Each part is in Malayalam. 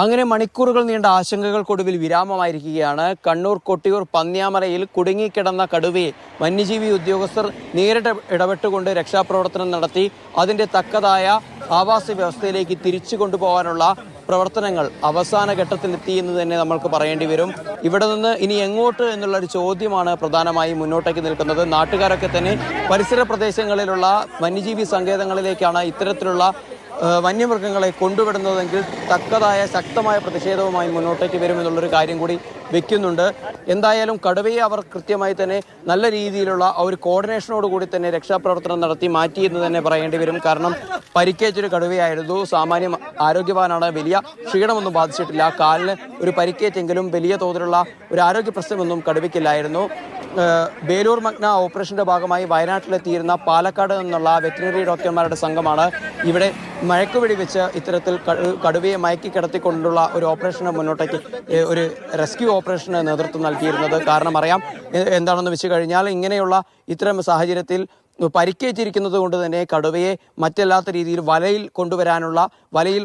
അങ്ങനെ മണിക്കൂറുകൾ നീണ്ട ആശങ്കകൾക്കൊടുവിൽ വിരാമമായിരിക്കുകയാണ്. കണ്ണൂർ കൊട്ടിയൂർ പന്ന്യാമലയിൽ കുടുങ്ങിക്കിടന്ന കടുവയെ വന്യജീവി ഉദ്യോഗസ്ഥർ നേരിട്ട് ഇടപെട്ടുകൊണ്ട് രക്ഷാപ്രവർത്തനം നടത്തി അതിൻ്റെ തക്കതായ ആവാസ വ്യവസ്ഥയിലേക്ക് തിരിച്ചു കൊണ്ടുപോകാനുള്ള പ്രവർത്തനങ്ങൾ അവസാന ഘട്ടത്തിലെത്തി എന്ന് തന്നെ നമ്മൾക്ക് പറയേണ്ടി വരും. ഇവിടെ നിന്ന് ഇനി എങ്ങോട്ട് എന്നുള്ളൊരു ചോദ്യമാണ് പ്രധാനമായും മുന്നോട്ടേക്ക് നിൽക്കുന്നത്. നാട്ടുകാരൊക്കെ തന്നെ പരിസര പ്രദേശങ്ങളിലുള്ള വന്യജീവി സങ്കേതങ്ങളിലേക്കാണ് ഇത്തരത്തിലുള്ള വന്യമൃഗങ്ങളെ കൊണ്ടുവിടുന്നതെങ്കിൽ തക്കതായ ശക്തമായ പ്രതിഷേധവുമായി മുന്നോട്ടേക്ക് വരുമെന്നുള്ളൊരു കാര്യം കൂടി വെക്കുന്നുണ്ട്. എന്തായാലും കടുവയെ അവർ കൃത്യമായി തന്നെ നല്ല രീതിയിലുള്ള ഒരു കോർഡിനേഷനോടുകൂടി തന്നെ രക്ഷാപ്രവർത്തനം നടത്തി മാറ്റിയെന്ന് തന്നെ പറയേണ്ടി വരും. കാരണം പരിക്കേറ്റൊരു കടുവയായിരുന്നു. സാമാന്യം ആരോഗ്യവാനാണ്, വലിയ ക്ഷീണമൊന്നും ബാധിച്ചിട്ടില്ല. കാലിന് ഒരു പരിക്കേറ്റെങ്കിലും വലിയ തോതിലുള്ള ഒരു ആരോഗ്യ പ്രശ്നമൊന്നും കടുവയ്ക്കില്ലായിരുന്നു. ബേലൂർ മഗ്ന ഓപ്പറേഷന്റെ ഭാഗമായി വയനാട്ടിലെത്തിയിരുന്ന പാലക്കാട് നിന്നുള്ള വെറ്റിനറി ഡോക്ടർമാരുടെ സംഘമാണ് ഇവിടെ മയക്കുവെടി വെച്ച് ഇത്തരത്തിൽ കടുവയെ മയക്കി കിടത്തിക്കൊണ്ടുള്ള ഒരു ഓപ്പറേഷന് മുന്നോട്ടേക്ക് ഒരു റെസ്ക്യൂ ഓപ്പറേഷന് നേതൃത്വം നൽകിയിരുന്നത്. കാരണം അറിയാം എന്താണെന്ന് വെച്ച് കഴിഞ്ഞാൽ ഇങ്ങനെയുള്ള ഇത്തരം സാഹചര്യത്തിൽ പരിക്കേറ്റിരിക്കുന്നത് കൊണ്ട് തന്നെ കടുവയെ മറ്റല്ലാത്ത രീതിയിൽ വലയിൽ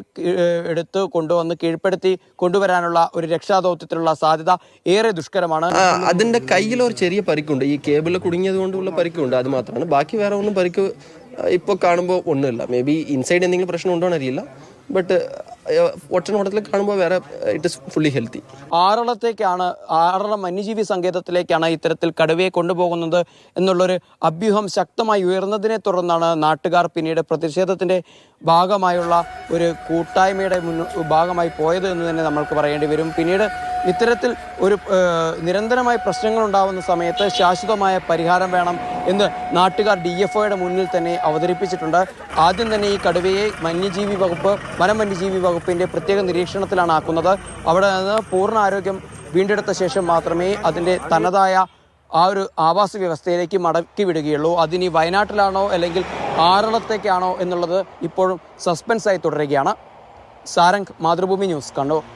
എടുത്ത് കൊണ്ടുവന്ന് കീഴ്പ്പെടുത്തി കൊണ്ടുവരാനുള്ള ഒരു രക്ഷാദൗത്യത്തിലുള്ള സാധ്യത ഏറെ ദുഷ്കരമാണ്. അതിന്റെ കയ്യിൽ ഒരു ചെറിയ പരിക്കുണ്ട്, ഈ കേബിളിൽ കുടുങ്ങിയത് കൊണ്ടുള്ള പരിക്കുണ്ട്, അത് മാത്രമാണ്. ബാക്കി വേറെ ഒന്നും പരിക്ക് ഇപ്പോൾ കാണുമ്പോൾ ഒന്നുമില്ല. മേ ബി ഇൻസൈഡ് എന്തെങ്കിലും പ്രശ്നം ഉണ്ടോ എന്നറിയില്ല. ബട്ട് ഒറ്റനോട്ടത്തിൽ കാണുമ്പോൾ വേറെ it is fully healthy. Aralam വന്യജീവി സങ്കേതത്തിലേക്കാണ് ഇത്തരത്തിൽ കടുവയെ കൊണ്ടുപോകുന്നത് എന്നുള്ളൊരു അഭ്യൂഹം ശക്തമായി ഉയർന്നതിനെ തുടർന്നാണ് നാട്ടുകാർ പിന്നീട് പ്രതിഷേധത്തിന്റെ ഭാഗമായുള്ള ഒരു കൂട്ടായ്മയുടെ ഭാഗമായി പോയത് എന്ന് തന്നെ നമ്മൾക്ക് പറയേണ്ടി വരും. പിന്നീട് ഇത്തരത്തിൽ ഒരു നിരന്തരമായ പ്രശ്നങ്ങൾ ഉണ്ടാകുന്ന സമയത്ത് ശാശ്വതമായ പരിഹാരം വേണം എന്ന് നാട്ടുകാർ DFOയുടെ മുന്നിൽ തന്നെ അവതരിപ്പിച്ചിട്ടുണ്ട്. ആദ്യം തന്നെ ഈ കടുവയെ വനം വന്യജീവി വകുപ്പിന്റെ പ്രത്യേക നിരീക്ഷണത്തിലാണ് ആക്കുന്നത്. അവിടെ നിന്ന് പൂർണ്ണ ആരോഗ്യം വീണ്ടെടുത്ത ശേഷം മാത്രമേ അതിൻ്റെ തനതായ ആ ഒരു ആവാസ വ്യവസ്ഥയിലേക്ക് മടക്കി വിടുകയുള്ളൂ. അതിനി വയനാട്ടിലാണോ അല്ലെങ്കിൽ ആറളത്തേക്കാണോ എന്നുള്ളത് ഇപ്പോഴും സസ്പെൻസായി തുടരുകയാണ്. സാരംഗ്, മാതൃഭൂമി ന്യൂസ്, കണ്ണൂർ.